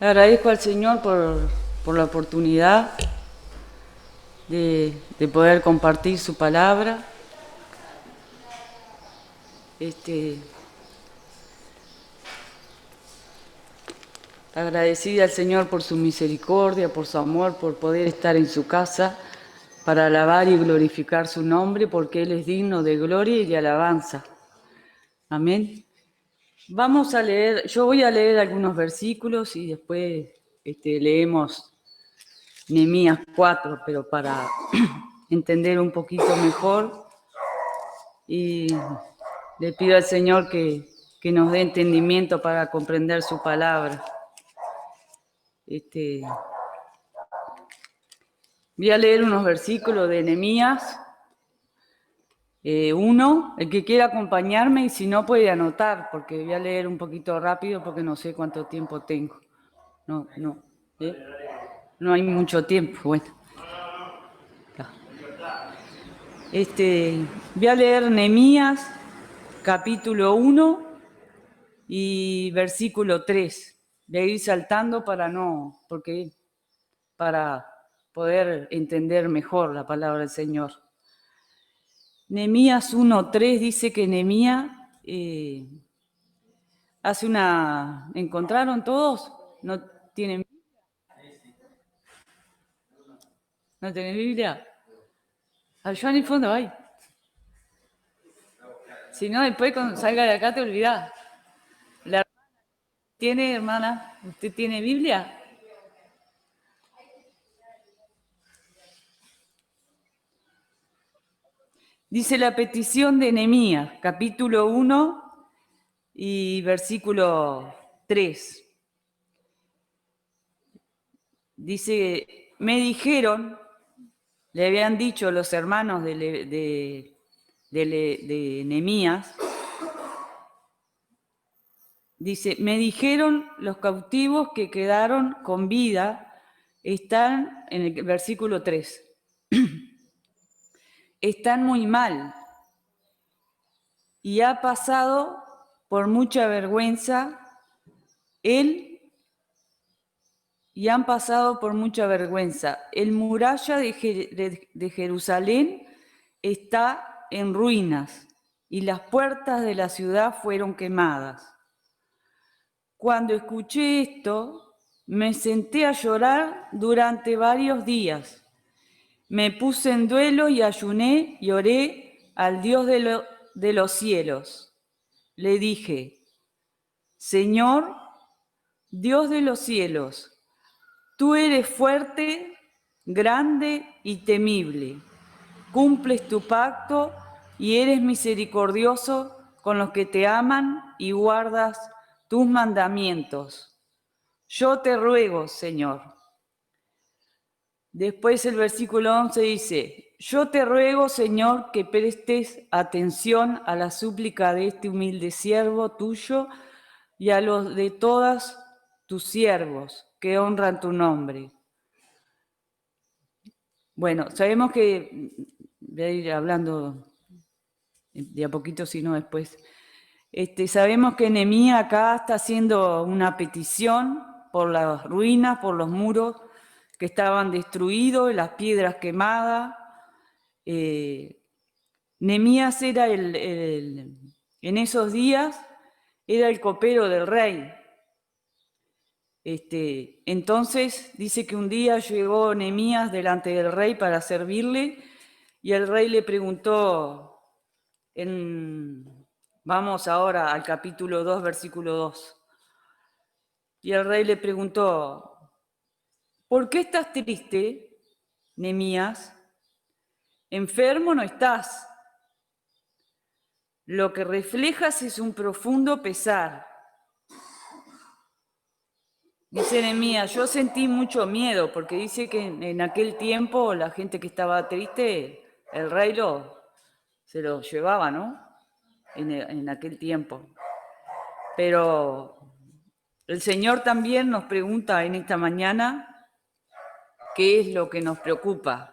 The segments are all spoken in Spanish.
Agradezco al Señor por la oportunidad de poder compartir su palabra. Agradecida al Señor por su misericordia, por su amor, por poder estar en su casa para alabar y glorificar su nombre, porque Él es digno de gloria y de alabanza. Amén. Vamos a leer, yo voy a leer algunos versículos y después leemos Nehemías 4, pero para entender un poquito mejor, y le pido al Señor que nos dé entendimiento para comprender su palabra. Voy a leer unos versículos de Nehemías 1, el que quiera acompañarme, y si no puede anotar, porque voy a leer un poquito rápido porque no sé cuánto tiempo tengo. No hay mucho tiempo, bueno. Voy a leer Nehemías capítulo 1 y versículo 3. Voy a ir saltando para poder entender mejor la palabra del Señor. Nehemías 1:3 dice que Nehemías hace una... ¿Encontraron todos? ¿No tienen Biblia? Allá en el fondo hay. Si no, después cuando salga de acá te olvidás. ¿Tiene, hermana? ¿Usted tiene Biblia? Dice la petición de Nehemías, capítulo 1 y versículo 3. Dice, me dijeron, le habían dicho los hermanos de Nehemías, dice, me dijeron los cautivos que quedaron con vida, están en el versículo 3, están muy mal y ha pasado por mucha vergüenza y han pasado por mucha vergüenza. El muralla de Jerusalén está en ruinas y las puertas de la ciudad fueron quemadas. Cuando escuché esto, me senté a llorar durante varios días. Me puse en duelo y ayuné y oré al Dios de los cielos. Le dije, Señor, Dios de los cielos, tú eres fuerte, grande y temible. Cumples tu pacto y eres misericordioso con los que te aman y guardas tus mandamientos. Yo te ruego, Señor. Después el versículo 11 dice, yo te ruego, Señor, que prestes atención a la súplica de este humilde siervo tuyo y a los de todos tus siervos que honran tu nombre. Bueno, sabemos que, voy a ir hablando de a poquito, si no después. Sabemos que Nehemías acá está haciendo una petición por las ruinas, por los muros que estaban destruidos, las piedras quemadas. Nehemías era en esos días era el copero del rey. Entonces dice que un día llegó Nehemías delante del rey para servirle y el rey le preguntó, vamos ahora al capítulo 2, versículo 2. Y el rey le preguntó, ¿por qué estás triste, Nehemías? Enfermo no estás. Lo que reflejas es un profundo pesar. Dice Nehemías, yo sentí mucho miedo, porque dice que en aquel tiempo la gente que estaba triste, el rey se lo llevaba, ¿no? En aquel tiempo. Pero el Señor también nos pregunta en esta mañana qué es lo que nos preocupa.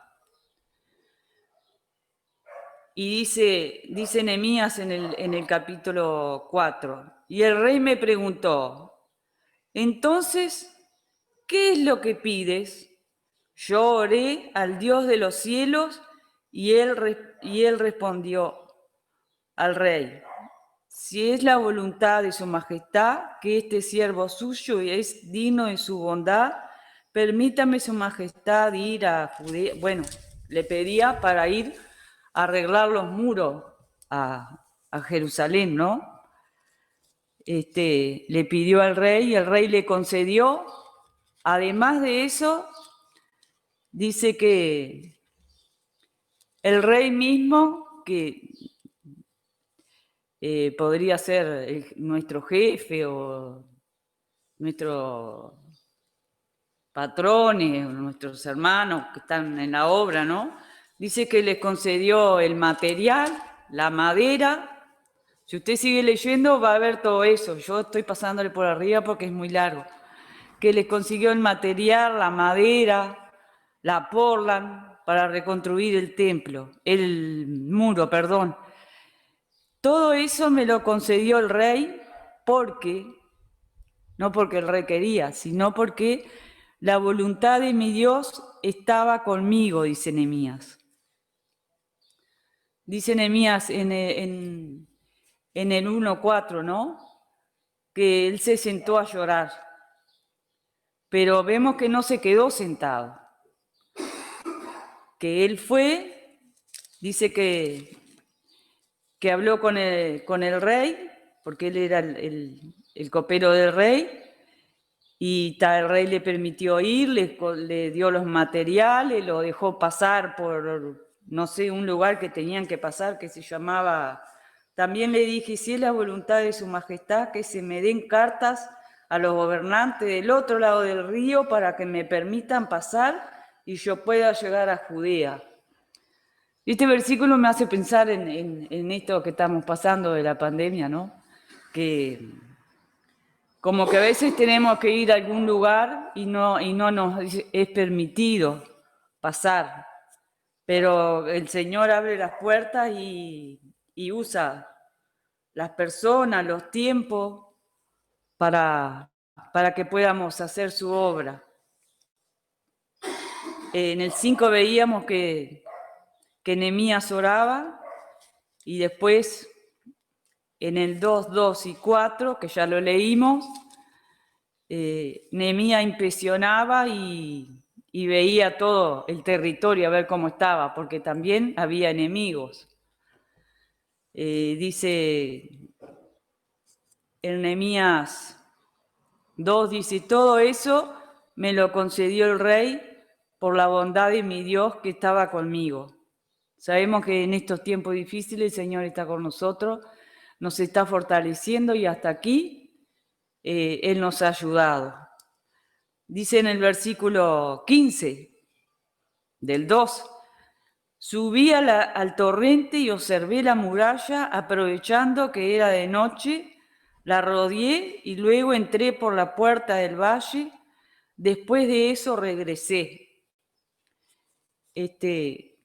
Y dice Nehemías en el capítulo 4, y el rey me preguntó, entonces, ¿qué es lo que pides? Yo oré al Dios de los cielos y él respondió al rey: si es la voluntad de su majestad que este siervo suyo es digno de su bondad, permítame su majestad ir a Judea. Bueno, le pedía para ir a arreglar los muros a Jerusalén, ¿no? Le pidió al rey y el rey le concedió. Además de eso, dice que el rey mismo, que podría ser nuestro jefe o nuestros patrones, nuestros hermanos que están en la obra, ¿no? Dice que les concedió el material, la madera. Si usted sigue leyendo va a ver todo eso. Yo estoy pasándole por arriba porque es muy largo. Que les consiguió el material, la madera, la portland para reconstruir el templo, el muro, perdón. Todo eso me lo concedió el rey no porque el rey quería, sino porque la voluntad de mi Dios estaba conmigo, dice Nehemías. Dice Nehemías en el 1:4, ¿no? Que él se sentó a llorar. Pero vemos que no se quedó sentado. Que él fue, dice que habló con el rey, porque él era el copero del rey, y el rey le permitió ir, le dio los materiales, lo dejó pasar por, no sé, un lugar que tenían que pasar que se llamaba... También le dije, si es la voluntad de su majestad, que se me den cartas a los gobernantes del otro lado del río para que me permitan pasar y yo pueda llegar a Judea. Este versículo me hace pensar en esto que estamos pasando de la pandemia, ¿no? Que como que a veces tenemos que ir a algún lugar y no nos es permitido pasar, pero el Señor abre las puertas y usa las personas, los tiempos para que podamos hacer su obra. En el 5 veíamos que Nehemías oraba y después en el 2, 2 y 4, que ya lo leímos, Nehemías impresionaba y veía todo el territorio a ver cómo estaba, porque también había enemigos. Dice en Nehemías 2, dice, todo eso me lo concedió el rey por la bondad de mi Dios que estaba conmigo. Sabemos que en estos tiempos difíciles el Señor está con nosotros, nos está fortaleciendo y hasta aquí Él nos ha ayudado. Dice en el versículo 15 del 2, subí al torrente y observé la muralla, aprovechando que era de noche, la rodeé y luego entré por la puerta del valle. Después de eso regresé.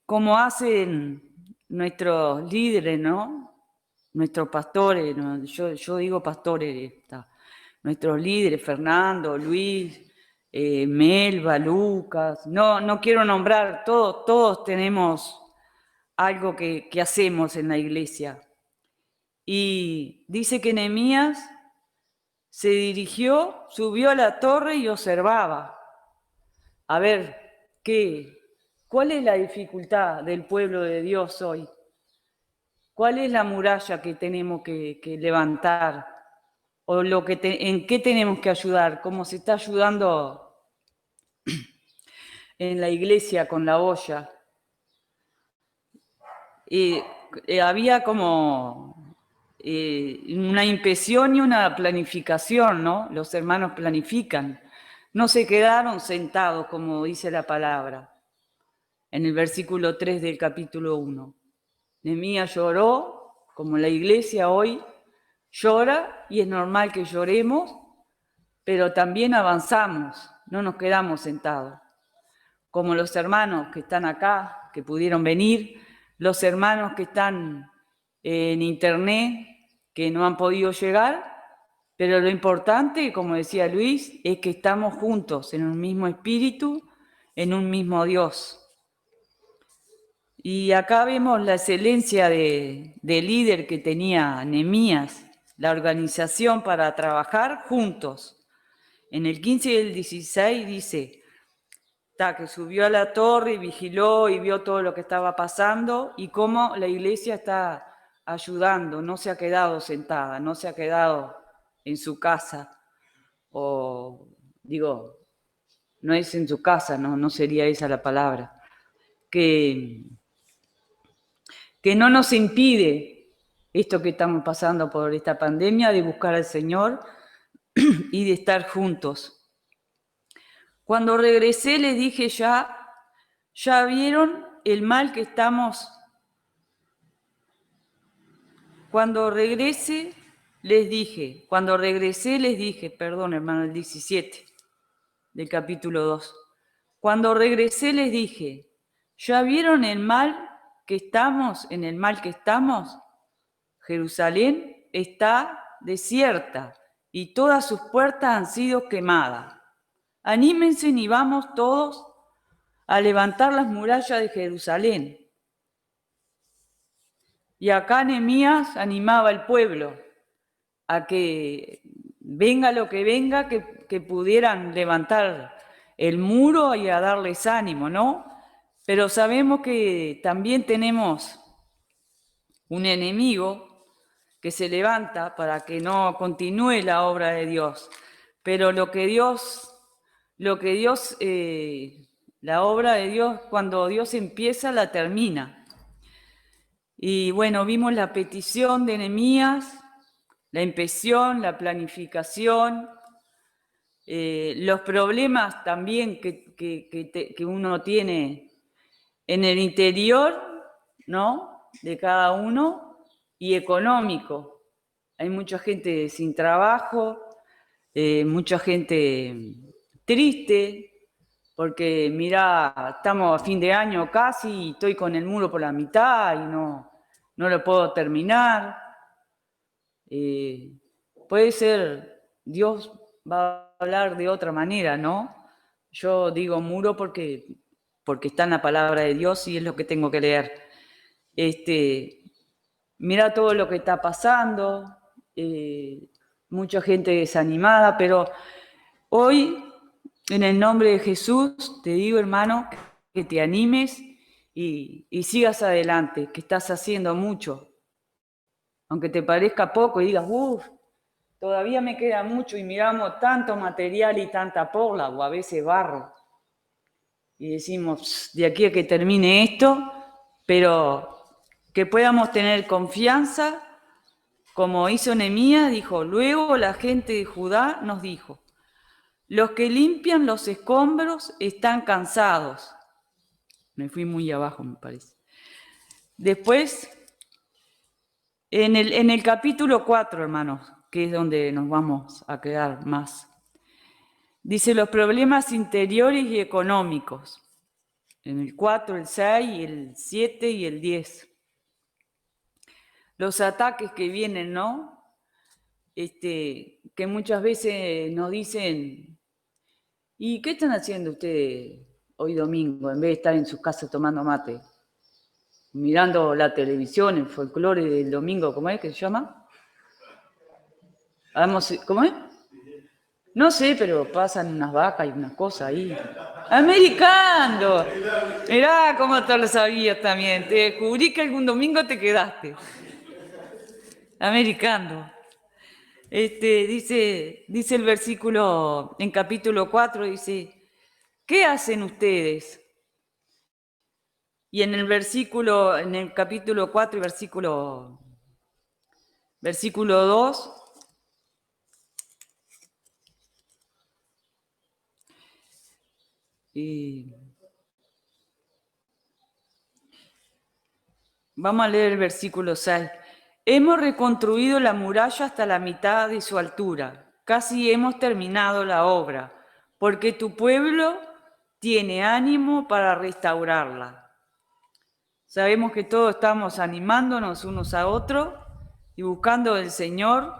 Como hacen nuestros líderes, ¿no? Nuestros pastores, ¿no? Yo digo pastores, nuestros líderes, Fernando, Luis, Melba, Lucas, no quiero nombrar, todos tenemos algo que hacemos en la iglesia. Y dice que Nehemías se dirigió, subió a la torre y observaba. A ver, ¿cuál es la dificultad del pueblo de Dios hoy? ¿Cuál es la muralla que tenemos que levantar? ¿O en qué tenemos que ayudar? ¿Cómo se está ayudando en la iglesia con la olla? Había como una impresión y una planificación, ¿no? Los hermanos planifican. No se quedaron sentados, como dice la palabra, en el versículo 3 del capítulo 1. Nehemías lloró, como la iglesia hoy llora, y es normal que lloremos, pero también avanzamos, no nos quedamos sentados. Como los hermanos que están acá, que pudieron venir, los hermanos que están en internet, que no han podido llegar, Pero lo importante, como decía Luis, es que estamos juntos en un mismo espíritu, en un mismo Dios. Y acá vemos la excelencia de líder que tenía Nehemías, la organización para trabajar juntos. En el 15 y el 16 dice que subió a la torre y vigiló y vio todo lo que estaba pasando y cómo la iglesia está ayudando, no se ha quedado sentada, no se ha quedado en su casa, o digo, no es en su casa, no sería esa la palabra, que no nos impide esto que estamos pasando por esta pandemia, de buscar al Señor y de estar juntos. Cuando regresé les dije ya vieron el mal que estamos. Cuando regresé les dije, perdón hermano, el 17 del capítulo 2. Cuando regresé les dije, ¿ya vieron el mal que estamos, en el mal que estamos? Jerusalén está desierta y todas sus puertas han sido quemadas. Anímense y vamos todos a levantar las murallas de Jerusalén. Y acá Nehemías animaba al pueblo a que venga lo que venga, que pudieran levantar el muro y a darles ánimo, ¿no? Pero sabemos que también tenemos un enemigo que se levanta para que no continúe la obra de Dios. Pero la obra de Dios, cuando Dios empieza, la termina. Y bueno, vimos la petición de Nehemías, la impresión, la planificación, los problemas también que uno tiene en el interior, ¿no?, de cada uno, y económico. Hay mucha gente sin trabajo, mucha gente triste, porque mira, estamos a fin de año casi y estoy con el muro por la mitad y no lo puedo terminar. Puede ser, Dios va a hablar de otra manera, ¿no? Yo digo muro porque está en la palabra de Dios y es lo que tengo que leer. Mira todo lo que está pasando, mucha gente desanimada, pero hoy, en el nombre de Jesús, te digo, hermano, que te animes y sigas adelante, que estás haciendo mucho. Aunque te parezca poco y digas, todavía me queda mucho, y miramos tanto material y tanta porla, o a veces barro, y decimos, de aquí a que termine esto, pero que podamos tener confianza, como hizo Nehemías, dijo, luego la gente de Judá nos dijo, los que limpian los escombros están cansados. Me fui muy abajo, me parece. Después, en el capítulo 4, hermanos, que es donde nos vamos a quedar más, dice los problemas interiores y económicos. En el 4, el 6, el 7 y el 10. Los ataques que vienen, ¿no? Que muchas veces nos dicen, ¿y qué están haciendo ustedes hoy domingo en vez de estar en sus casas tomando mate? Mirando la televisión, el folclore del domingo, ¿cómo es que se llama? ¿Cómo es? No sé, pero pasan unas vacas y unas cosas ahí. ¡Americano! Mirá cómo te lo sabías también. Te descubrí que algún domingo te quedaste. Americano. Dice el versículo, en capítulo 4, dice, ¿qué hacen ustedes? Y en el capítulo 4 y versículo 2, vamos a leer el versículo 6. Hemos reconstruido la muralla hasta la mitad de su altura. Casi hemos terminado la obra, porque tu pueblo tiene ánimo para restaurarla. Sabemos que todos estamos animándonos unos a otros y buscando del Señor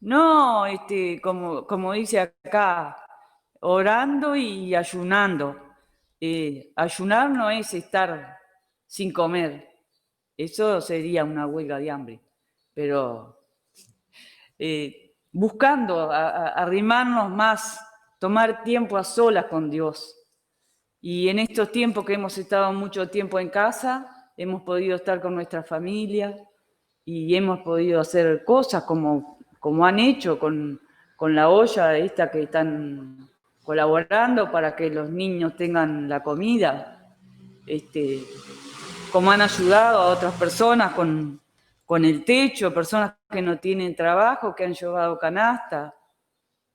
No, como dice acá, orando y ayunando. Ayunar no es estar sin comer, eso sería una huelga de hambre, pero buscando arrimarnos más, tomar tiempo a solas con Dios. Y en estos tiempos que hemos estado mucho tiempo en casa, hemos podido estar con nuestra familia y hemos podido hacer cosas como han hecho con la olla esta que están colaborando para que los niños tengan la comida, como han ayudado a otras personas con el techo, personas que no tienen trabajo, que han llevado canasta.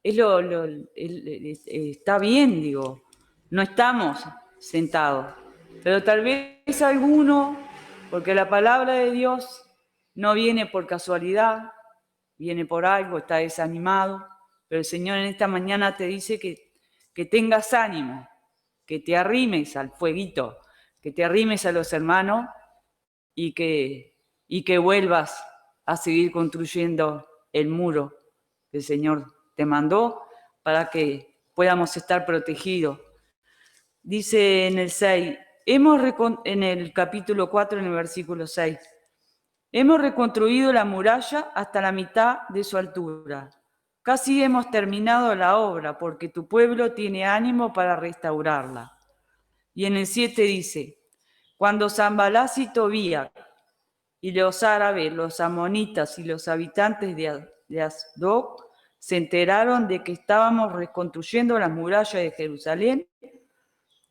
Está bien, digo, no estamos sentados, pero tal vez alguno, porque la palabra de Dios no viene por casualidad, viene por algo, está desanimado, pero el Señor en esta mañana te dice que tengas ánimo, que te arrimes al fueguito, que te arrimes a los hermanos y que vuelvas a seguir construyendo el muro que el Señor te mandó para que podamos estar protegidos. Dice en el 6, en el capítulo 4, en el versículo 6, hemos reconstruido la muralla hasta la mitad de su altura. Casi hemos terminado la obra porque tu pueblo tiene ánimo para restaurarla. Y en el 7 dice, cuando Sanballat y Tobías y los árabes, los amonitas y los habitantes de Asdod se enteraron de que estábamos reconstruyendo las murallas de Jerusalén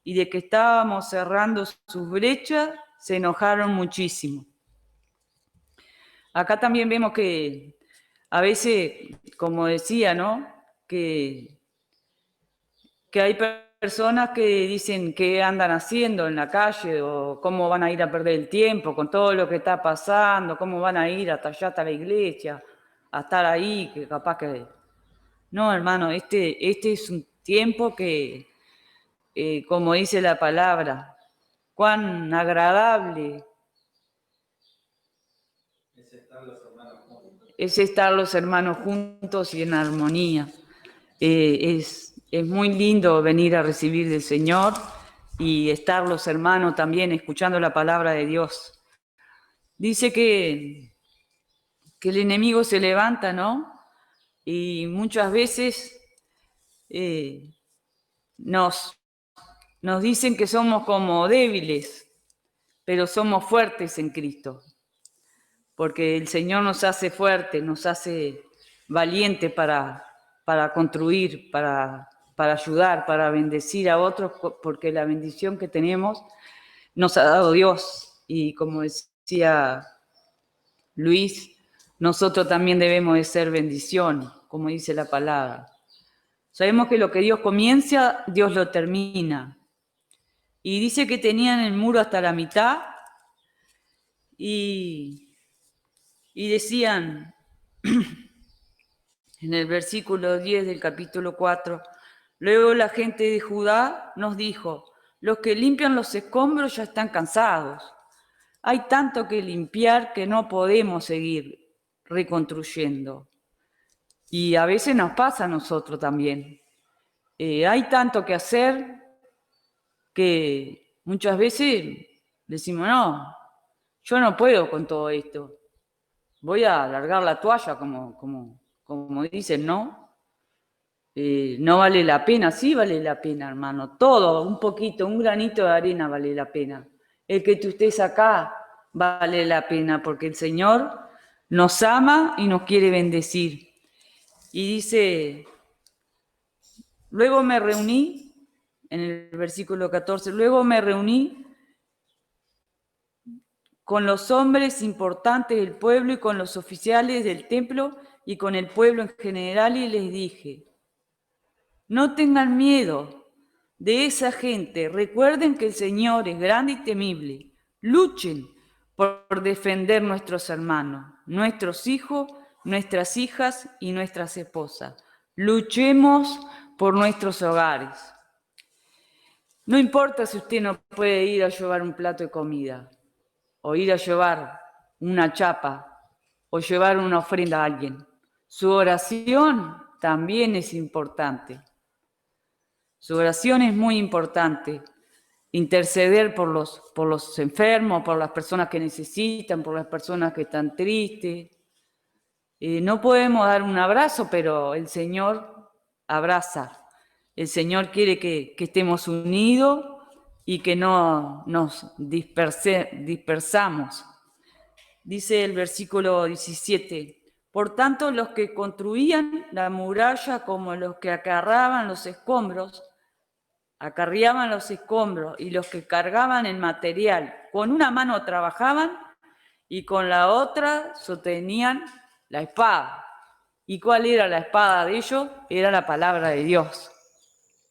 y de que estábamos cerrando sus brechas, se enojaron muchísimo. Acá también vemos que a veces, como decía, ¿no? Que hay personas que dicen qué andan haciendo en la calle o cómo van a ir a perder el tiempo con todo lo que está pasando, cómo van a ir hasta allá, hasta la iglesia, a estar ahí, que capaz que... No, hermano, este es un tiempo que, como dice la palabra, cuán agradable es estar los hermanos juntos y en armonía. Es muy lindo venir a recibir del Señor y estar los hermanos también escuchando la palabra de Dios. Dice que el enemigo se levanta, ¿no? Y muchas veces nos dicen que somos como débiles, pero somos fuertes en Cristo, porque el Señor nos hace fuertes, nos hace valientes para construir, para ayudar, para bendecir a otros, porque la bendición que tenemos nos ha dado Dios. Y como decía Luis, nosotros también debemos de ser bendición, como dice la palabra. Sabemos que lo que Dios comienza, Dios lo termina. Y dice que tenían el muro hasta la mitad y decían en el versículo 10 del capítulo 4, luego la gente de Judá nos dijo, los que limpian los escombros ya están cansados. Hay tanto que limpiar que no podemos seguir reconstruyendo. Y a veces nos pasa a nosotros también. Hay tanto que hacer que muchas veces decimos, no, yo no puedo con todo esto. Voy a alargar la toalla, como dicen, ¿no? No vale la pena, sí vale la pena, hermano. Todo, un poquito, un granito de arena vale la pena. El que tú estés acá vale la pena, porque el Señor nos ama y nos quiere bendecir. Y dice, luego me reuní, en el versículo 14, luego me reuní con los hombres importantes del pueblo y con los oficiales del templo y con el pueblo en general y les dije, no tengan miedo de esa gente, recuerden que el Señor es grande y temible, luchen por defender nuestros hermanos, nuestros hijos, nuestras hijas y nuestras esposas. Luchemos por nuestros hogares. No importa si usted no puede ir a llevar un plato de comida, o ir a llevar una chapa, o llevar una ofrenda a alguien. Su oración también es importante. Su oración es muy importante. Interceder por los enfermos, por las personas que necesitan, por las personas que están tristes. No podemos dar un abrazo, pero el Señor abraza. El Señor quiere que estemos unidos y que no nos dispersamos. Dice el versículo 17, por tanto los que construían la muralla como los que acarreaban los escombros y los que cargaban el material, con una mano trabajaban y con la otra sostenían la espada. ¿Y cuál era la espada de ellos? Era la palabra de Dios.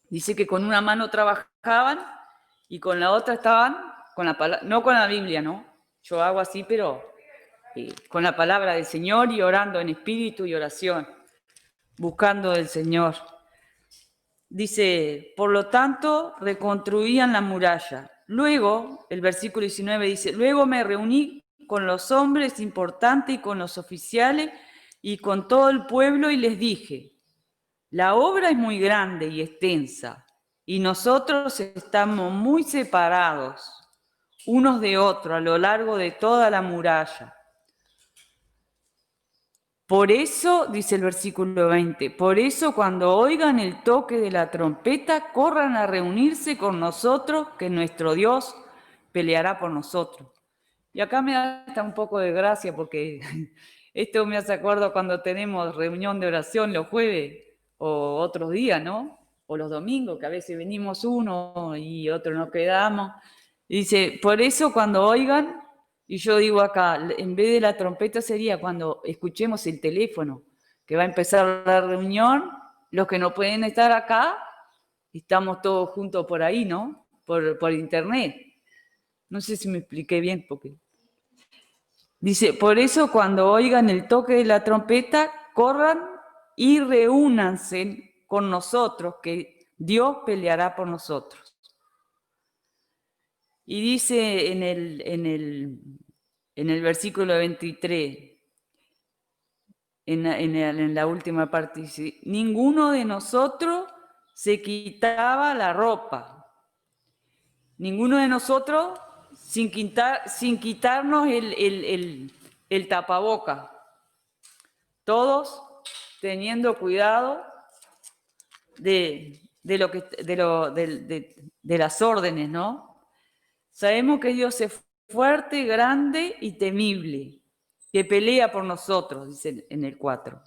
Dice que con una mano trabajaban y con la otra estaban con la palabra, no con la Biblia, ¿no? Yo hago así, pero con la palabra del Señor y orando en espíritu y oración, buscando del Señor. Dice, por lo tanto, reconstruían la muralla. Luego, el versículo 19 dice, luego me reuní con los hombres importantes y con los oficiales y con todo el pueblo y les dije, la obra es muy grande y extensa y nosotros estamos muy separados unos de otros a lo largo de toda la muralla. Por eso, dice el versículo 20, por eso cuando oigan el toque de la trompeta, corran a reunirse con nosotros, que nuestro Dios peleará por nosotros. Y acá me da hasta un poco de gracia porque esto me hace acuerdo cuando tenemos reunión de oración los jueves o otros días, ¿no? O los domingos, que a veces venimos uno y otro nos quedamos. Dice, por eso cuando oigan, y yo digo acá, en vez de la trompeta sería cuando escuchemos el teléfono, que va a empezar la reunión, los que no pueden estar acá, estamos todos juntos por ahí, ¿no? Por internet. No sé si me expliqué bien, porque... Dice, por eso cuando oigan el toque de la trompeta, corran y reúnanse con nosotros, que Dios peleará por nosotros. Y dice en el versículo 23, en la última parte, dice, ninguno de nosotros se quitaba la ropa. Ninguno de nosotros sin quitarnos el tapaboca. Todos teniendo cuidado de las órdenes, ¿no? Sabemos que Dios es fuerte, grande y temible, que pelea por nosotros, dice en el 4.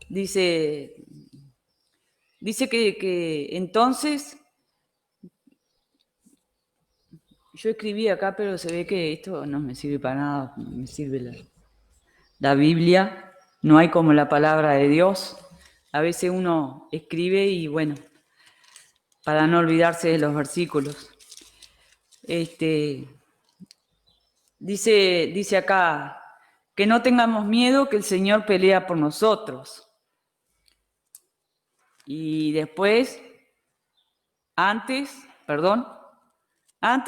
Dice que entonces, yo escribí acá, pero se ve que esto no me sirve para nada, me sirve la Biblia, no hay como la palabra de Dios. A veces uno escribe y bueno, para no olvidarse de los versículos. Dice acá, que no tengamos miedo, que el Señor pelea por nosotros. Y después, antes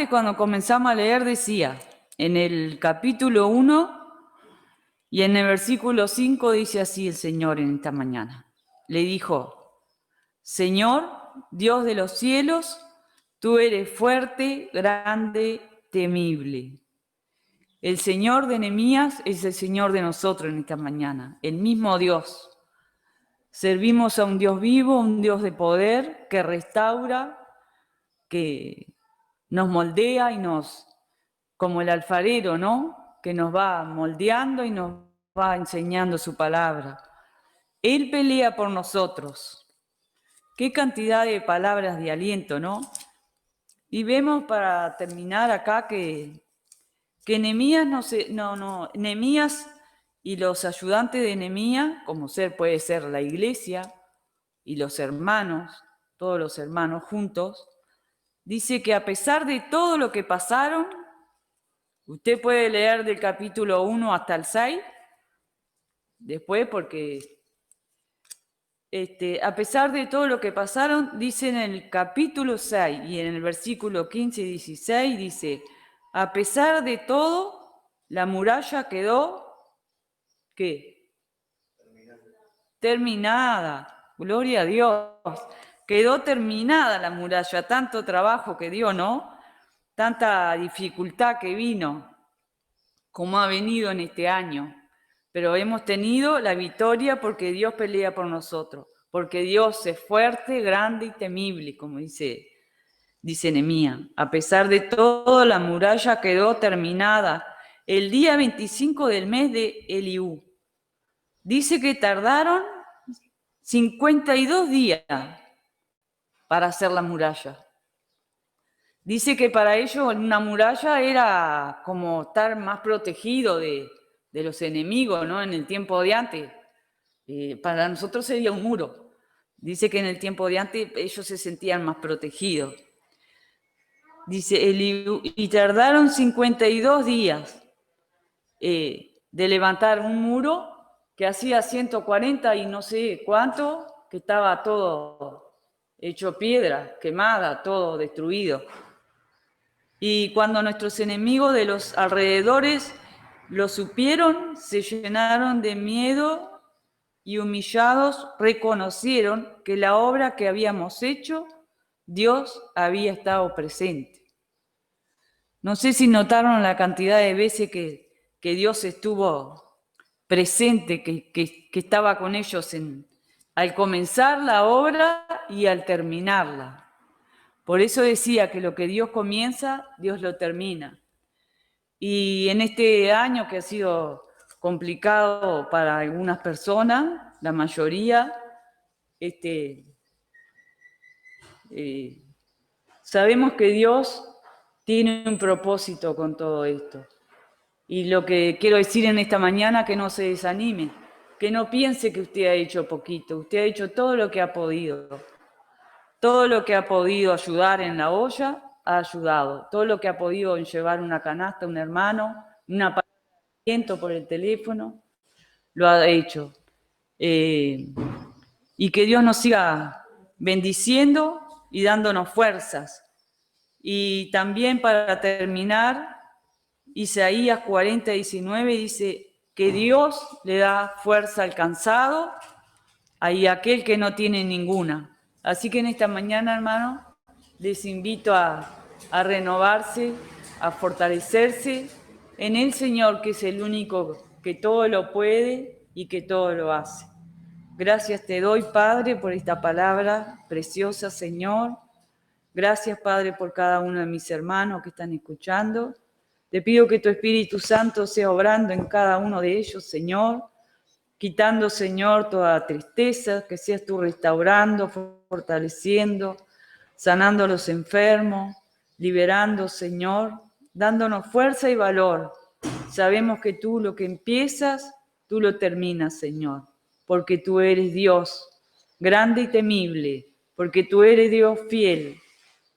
cuando comenzamos a leer decía, en el capítulo 1 y en el versículo 5 dice así el Señor en esta mañana. Le dijo, Señor, Dios de los cielos, tú eres fuerte, grande, temible. El Señor de Nehemías es el Señor de nosotros en esta mañana, el mismo Dios. Servimos a un Dios vivo, un Dios de poder que restaura, que nos moldea y como el alfarero, ¿no? Que nos va moldeando y nos va enseñando su palabra. Él pelea por nosotros. Qué cantidad de palabras de aliento, ¿no? Y vemos para terminar acá que Nehemías y los ayudantes de Nehemías, como puede ser la iglesia y los hermanos, todos los hermanos juntos, dice que a pesar de todo lo que pasaron, usted puede leer del capítulo 1 hasta el 6, después porque a pesar de todo lo que pasaron, dice en el capítulo 6 y en el versículo 15 y 16, dice, a pesar de todo, la muralla quedó ¿Qué? Terminada. Gloria a Dios. Quedó terminada la muralla. Tanto trabajo que dio, ¿no? Tanta dificultad que vino, como ha venido en este año. Pero hemos tenido la victoria porque Dios pelea por nosotros. Porque Dios es fuerte, grande y temible, como dice Nehemías. A pesar de todo, la muralla quedó terminada el día 25 del mes de Eliú. Dice que tardaron 52 días para hacer la muralla. Dice que para ellos una muralla era como estar más protegido de los enemigos, ¿no? En el tiempo de antes. Para nosotros sería un muro. Dice que en el tiempo de antes ellos se sentían más protegidos. Dice, y tardaron 52 días de levantar un muro que hacía 140 y no sé cuánto, que estaba todo hecho piedra, quemada, todo destruido. Y cuando nuestros enemigos de los alrededores lo supieron, se llenaron de miedo y humillados reconocieron que la obra que habíamos hecho, Dios había estado presente. No sé si notaron la cantidad de veces que Dios estuvo presente, que estaba con ellos al comenzar la obra y al terminarla. Por eso decía que lo que Dios comienza, Dios lo termina. Y en este año que ha sido complicado para algunas personas, la mayoría, sabemos que Dios tiene un propósito con todo esto. Y lo que quiero decir en esta mañana, que no se desanime, que no piense que usted ha hecho poquito, usted ha hecho todo lo que ha podido. Todo lo que ha podido ayudar en la olla, ha ayudado. Todo lo que ha podido llevar una canasta a un hermano, una palabra de aliento por el teléfono, lo ha hecho. Y que Dios nos siga bendiciendo y dándonos fuerzas. Y también para terminar, Isaías 40:19 dice que Dios le da fuerza al cansado y a aquel que no tiene ninguna. Así que en esta mañana, hermano, les invito a renovarse, a fortalecerse en el Señor, que es el único que todo lo puede y que todo lo hace. Gracias te doy, Padre, por esta palabra preciosa, Señor. Gracias, Padre, por cada uno de mis hermanos que están escuchando. Te pido que tu Espíritu Santo sea obrando en cada uno de ellos, Señor, quitando, Señor, toda tristeza, que seas tú restaurando, fortaleciendo, sanando a los enfermos, liberando, Señor, dándonos fuerza y valor. Sabemos que tú lo que empiezas, tú lo terminas, Señor, porque tú eres Dios, grande y temible, porque tú eres Dios fiel.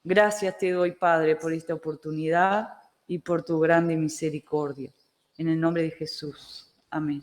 Gracias te doy, Padre, por esta oportunidad y por tu grande misericordia. En el nombre de Jesús. Amén.